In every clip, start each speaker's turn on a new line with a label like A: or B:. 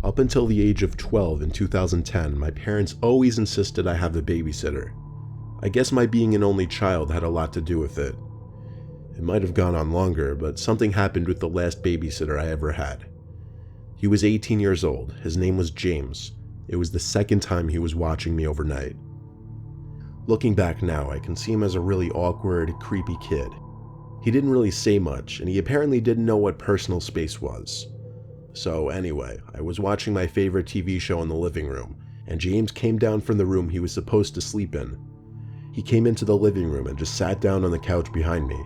A: Up until the age of 12 in 2010, my parents always insisted I have a babysitter. I guess my being an only child had a lot to do with it. It might have gone on longer, but something happened with the last babysitter I ever had. He was 18 years old. His name was James. It was the second time he was watching me overnight. Looking back now, I can see him as a really awkward, creepy kid. He didn't really say much, and he apparently didn't know what personal space was. So anyway, I was watching my favorite TV show in the living room, and James came down from the room he was supposed to sleep in. He came into the living room and just sat down on the couch behind me.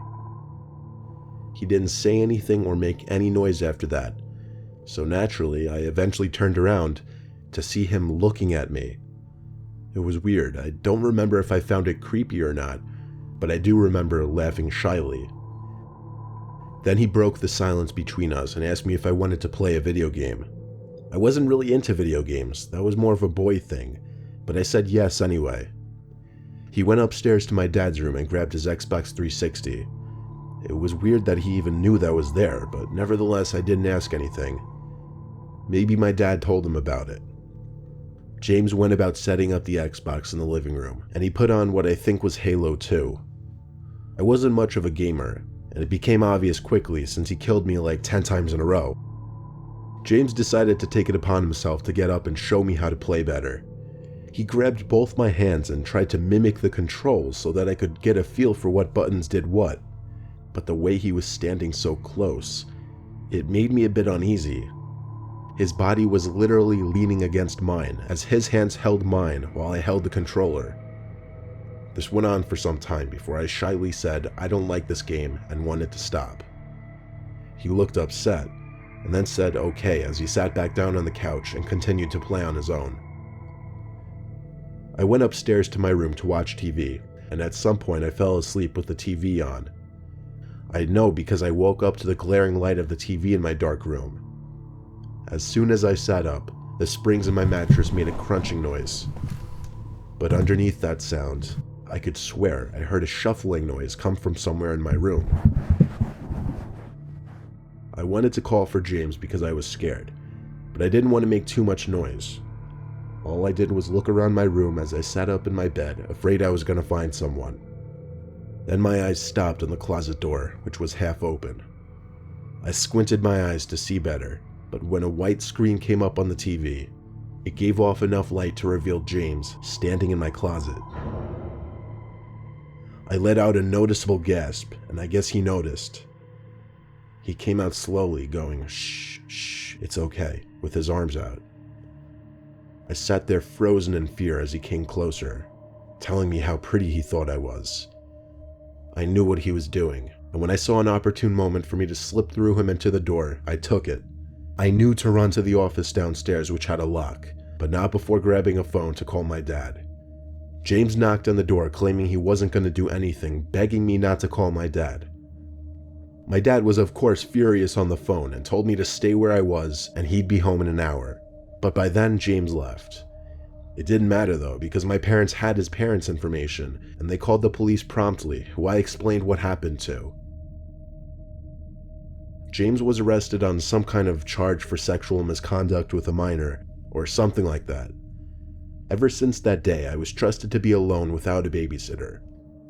A: He didn't say anything or make any noise after that, so naturally I eventually turned around to see him looking at me. It was weird. I don't remember if I found it creepy or not, but I do remember laughing shyly. Then he broke the silence between us and asked me if I wanted to play a video game. I wasn't really into video games, that was more of a boy thing, but I said yes anyway. He went upstairs to my dad's room and grabbed his Xbox 360. It was weird that he even knew that was there, but nevertheless I didn't ask anything. Maybe my dad told him about it. James went about setting up the Xbox in the living room, and he put on what I think was Halo 2. I wasn't much of a gamer, and it became obvious quickly since he killed me like 10 times in a row. James decided to take it upon himself to get up and show me how to play better. He grabbed both my hands and tried to mimic the controls so that I could get a feel for what buttons did what. But the way he was standing so close, it made me a bit uneasy. His body was literally leaning against mine as his hands held mine while I held the controller. This went on for some time before I shyly said I don't like this game and wanted to stop. He looked upset and then said okay as he sat back down on the couch and continued to play on his own. I went upstairs to my room to watch TV, and at some point I fell asleep with the TV on. I know because I woke up to the glaring light of the TV in my dark room. As soon as I sat up, the springs in my mattress made a crunching noise. But underneath that sound, I could swear I heard a shuffling noise come from somewhere in my room. I wanted to call for James because I was scared, but I didn't want to make too much noise. All I did was look around my room as I sat up in my bed, afraid I was going to find someone. Then my eyes stopped on the closet door, which was half open. I squinted my eyes to see better, but when a white screen came up on the TV, it gave off enough light to reveal James standing in my closet. I let out a noticeable gasp, and I guess he noticed. He came out slowly, going, "Shh, shh, it's okay," with his arms out. I sat there frozen in fear as he came closer, telling me how pretty he thought I was. I knew what he was doing, and when I saw an opportune moment for me to slip through him into the door, I took it. I knew to run to the office downstairs, which had a lock, but not before grabbing a phone to call my dad. James knocked on the door claiming he wasn't going to do anything, begging me not to call my dad. My dad was of course furious on the phone and told me to stay where I was and he'd be home in an hour, but by then James left. It didn't matter though, because my parents had his parents' information, and they called the police promptly, who I explained what happened to. James was arrested on some kind of charge for sexual misconduct with a minor, or something like that. Ever since that day, I was trusted to be alone without a babysitter.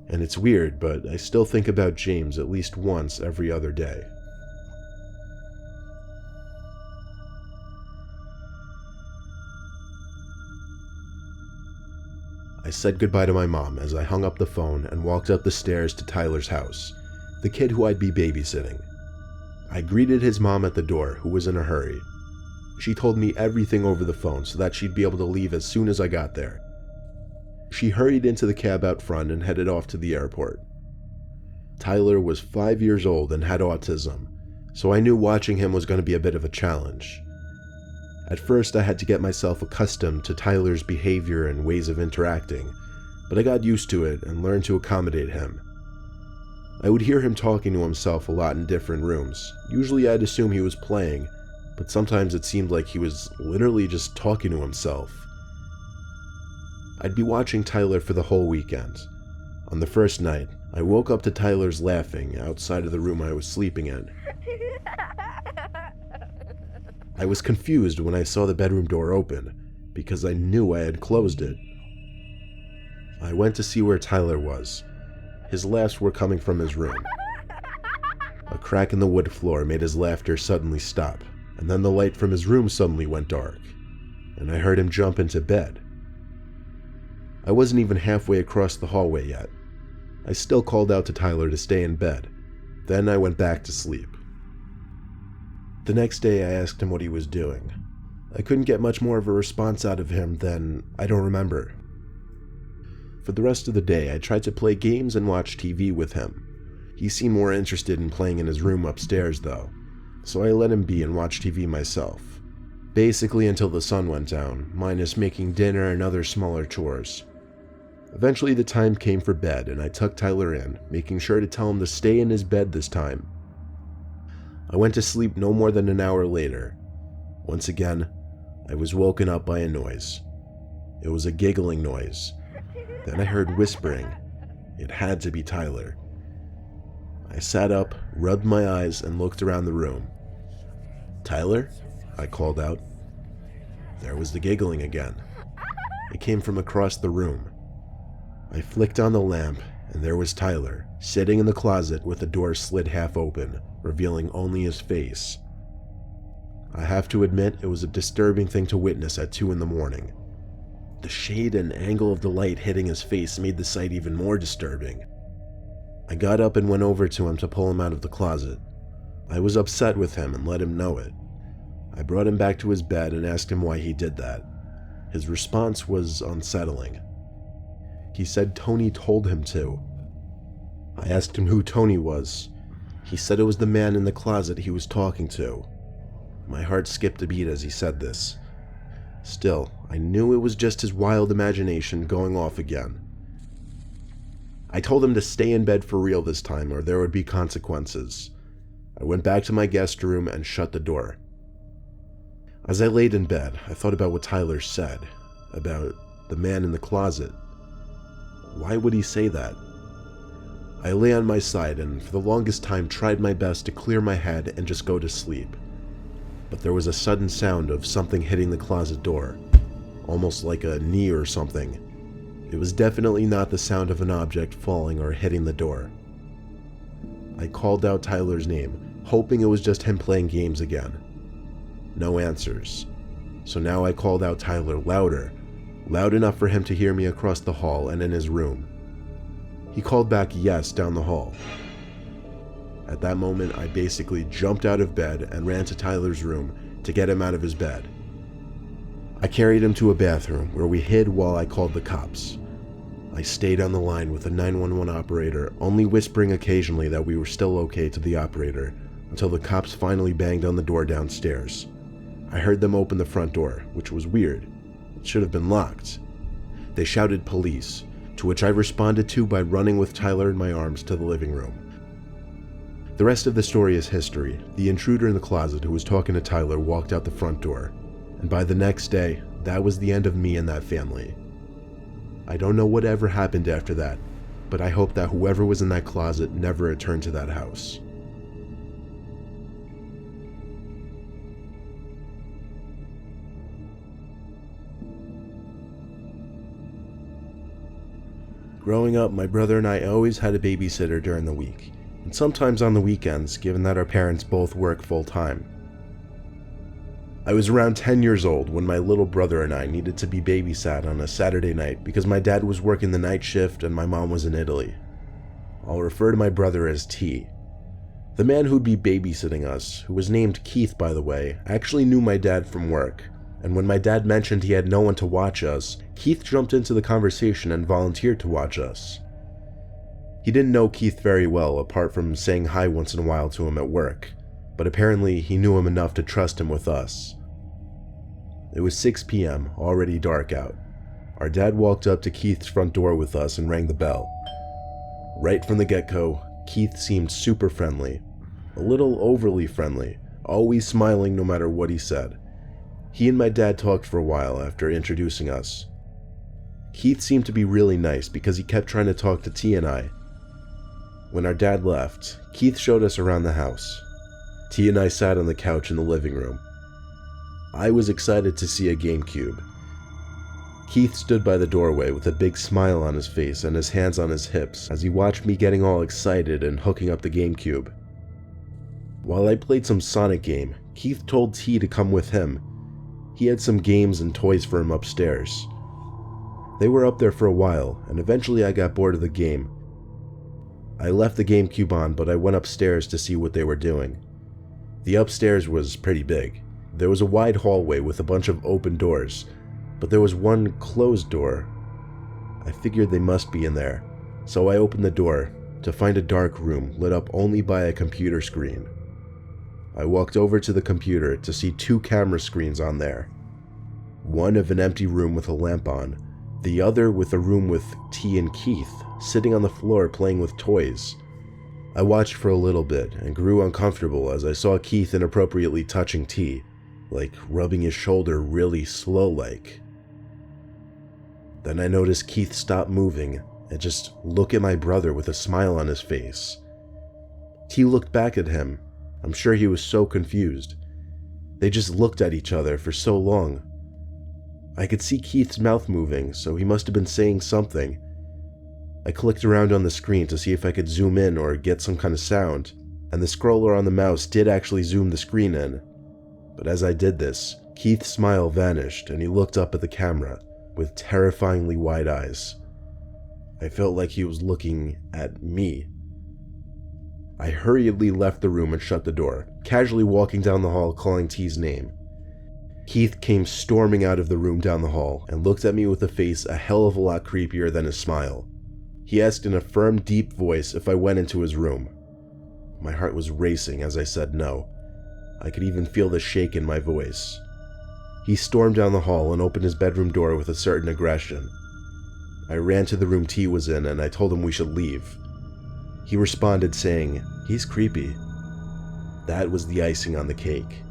A: And it's weird, but I still think about James at least once every other day. I said goodbye to my mom as I hung up the phone and walked up the stairs to Tyler's house, the kid who I'd be babysitting. I greeted his mom at the door, who was in a hurry. She told me everything over the phone so that she'd be able to leave as soon as I got there. She hurried into the cab out front and headed off to the airport. Tyler was 5 years old and had autism, so I knew watching him was going to be a bit of a challenge. At first, I had to get myself accustomed to Tyler's behavior and ways of interacting, but I got used to it and learned to accommodate him. I would hear him talking to himself a lot in different rooms. Usually I'd assume he was playing, but sometimes it seemed like he was literally just talking to himself. I'd be watching Tyler for the whole weekend. On the first night, I woke up to Tyler's laughing outside of the room I was sleeping in. I was confused when I saw the bedroom door open, because I knew I had closed it. I went to see where Tyler was. His laughs were coming from his room. A crack in the wood floor made his laughter suddenly stop, and then the light from his room suddenly went dark, and I heard him jump into bed. I wasn't even halfway across the hallway yet. I still called out to Tyler to stay in bed. Then I went back to sleep. The next day I asked him what he was doing. I couldn't get much more of a response out of him than, "I don't remember." For the rest of the day I tried to play games and watch TV with him. He seemed more interested in playing in his room upstairs though, so I let him be and watched TV myself. Basically until the sun went down, minus making dinner and other smaller chores. Eventually the time came for bed and I tucked Tyler in, making sure to tell him to stay in his bed this time. I went to sleep no more than an hour later. Once again, I was woken up by a noise. It was a giggling noise. Then I heard whispering. It had to be Tyler. I sat up, rubbed my eyes, and looked around the room. "Tyler?" I called out. There was the giggling again. It came from across the room. I flicked on the lamp, and there was Tyler, sitting in the closet with the door slid half open, revealing only his face. I have to admit it was a disturbing thing to witness at 2 a.m. The shade and angle of the light hitting his face made the sight even more disturbing. I got up and went over to him to pull him out of the closet. I was upset with him and let him know it. I brought him back to his bed and asked him why he did that. His response was unsettling. He said Tony told him to. I asked him who Tony was. He said it was the man in the closet he was talking to. My heart skipped a beat as he said this. Still, I knew it was just his wild imagination going off again. I told him to stay in bed for real this time or there would be consequences. I went back to my guest room and shut the door. As I laid in bed, I thought about what Tyler said, about the man in the closet. Why would he say that? I lay on my side and for the longest time tried my best to clear my head and just go to sleep. But there was a sudden sound of something hitting the closet door, almost like a knee or something. It was definitely not the sound of an object falling or hitting the door. I called out Tyler's name, hoping it was just him playing games again. No answers. So now I called out Tyler louder, loud enough for him to hear me across the hall and in his room. He called back yes down the hall. At that moment, I basically jumped out of bed and ran to Tyler's room to get him out of his bed. I carried him to a bathroom where we hid while I called the cops. I stayed on the line with the 911 operator, only whispering occasionally that we were still okay to the operator, until the cops finally banged on the door downstairs. I heard them open the front door, which was weird. It should have been locked. They shouted police, to which I responded to by running with Tyler in my arms to the living room. The rest of the story is history. The intruder in the closet who was talking to Tyler walked out the front door, and by the next day, that was the end of me and that family. I don't know whatever happened after that, but I hope that whoever was in that closet never returned to that house. Growing up, my brother and I always had a babysitter during the week, and sometimes on the weekends, given that our parents both work full-time. I was around 10 years old when my little brother and I needed to be babysat on a Saturday night because my dad was working the night shift and my mom was in Italy. I'll refer to my brother as T. The man who'd be babysitting us, who was named Keith by the way, actually knew my dad from work, and when my dad mentioned he had no one to watch us, Keith jumped into the conversation and volunteered to watch us. He didn't know Keith very well apart from saying hi once in a while to him at work, but apparently he knew him enough to trust him with us. It was 6 p.m., already dark out. Our dad walked up to Keith's front door with us and rang the bell. Right from the get-go, Keith seemed super friendly, a little overly friendly, always smiling no matter what he said. He and my dad talked for a while after introducing us. Keith seemed to be really nice because he kept trying to talk to T and I. When our dad left, Keith showed us around the house. T and I sat on the couch in the living room. I was excited to see a GameCube. Keith stood by the doorway with a big smile on his face and his hands on his hips as he watched me getting all excited and hooking up the GameCube. While I played some Sonic game, Keith told T to come with him. He had some games and toys for him upstairs. They were up there for a while, and eventually I got bored of the game. I left the GameCube on, but I went upstairs to see what they were doing. The upstairs was pretty big. There was a wide hallway with a bunch of open doors, but there was one closed door. I figured they must be in there, so I opened the door to find a dark room lit up only by a computer screen. I walked over to the computer to see 2 camera screens on there. One of an empty room with a lamp on, the other with a room with T and Keith sitting on the floor playing with toys. I watched for a little bit and grew uncomfortable as I saw Keith inappropriately touching T, like rubbing his shoulder really slow-like. Then I noticed Keith stop moving and just look at my brother with a smile on his face. T looked back at him. I'm sure he was so confused. They just looked at each other for so long. I could see Keith's mouth moving, so he must have been saying something. I clicked around on the screen to see if I could zoom in or get some kind of sound, and the scroller on the mouse did actually zoom the screen in. But as I did this, Keith's smile vanished and he looked up at the camera with terrifyingly wide eyes. I felt like he was looking at me. I hurriedly left the room and shut the door, casually walking down the hall calling T's name. Keith came storming out of the room down the hall and looked at me with a face a hell of a lot creepier than his smile. He asked in a firm, deep voice if I went into his room. My heart was racing as I said no. I could even feel the shake in my voice. He stormed down the hall and opened his bedroom door with a certain aggression. I ran to the room T was in and I told him we should leave. He responded saying, "He's creepy." That was the icing on the cake.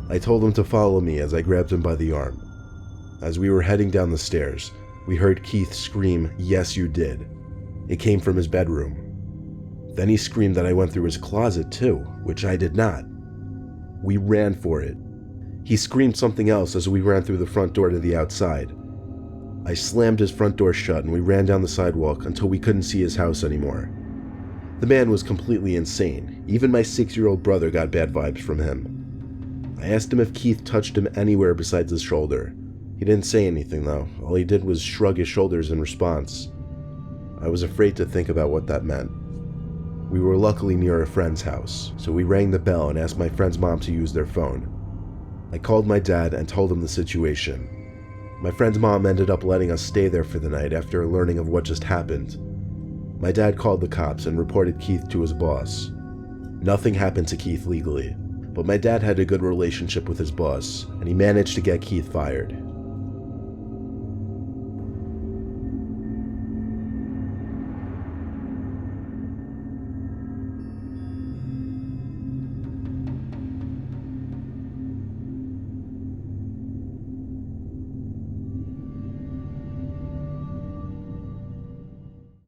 A: I told him to follow me as I grabbed him by the arm. As we were heading down the stairs, we heard Keith scream, "Yes, you did." It came from his bedroom. Then he screamed that I went through his closet too, which I did not. We ran for it. He screamed something else as we ran through the front door to the outside. I slammed his front door shut and we ran down the sidewalk until we couldn't see his house anymore. The man was completely insane. Even my 6-year-old brother got bad vibes from him. I asked him if Keith touched him anywhere besides his shoulder. He didn't say anything though. All he did was shrug his shoulders in response. I was afraid to think about what that meant. We were luckily near a friend's house, so we rang the bell and asked my friend's mom to use their phone. I called my dad and told him the situation. My friend's mom ended up letting us stay there for the night after learning of what just happened. My dad called the cops and reported Keith to his boss. Nothing happened to Keith legally, but my dad had a good relationship with his boss, and he managed to get Keith fired.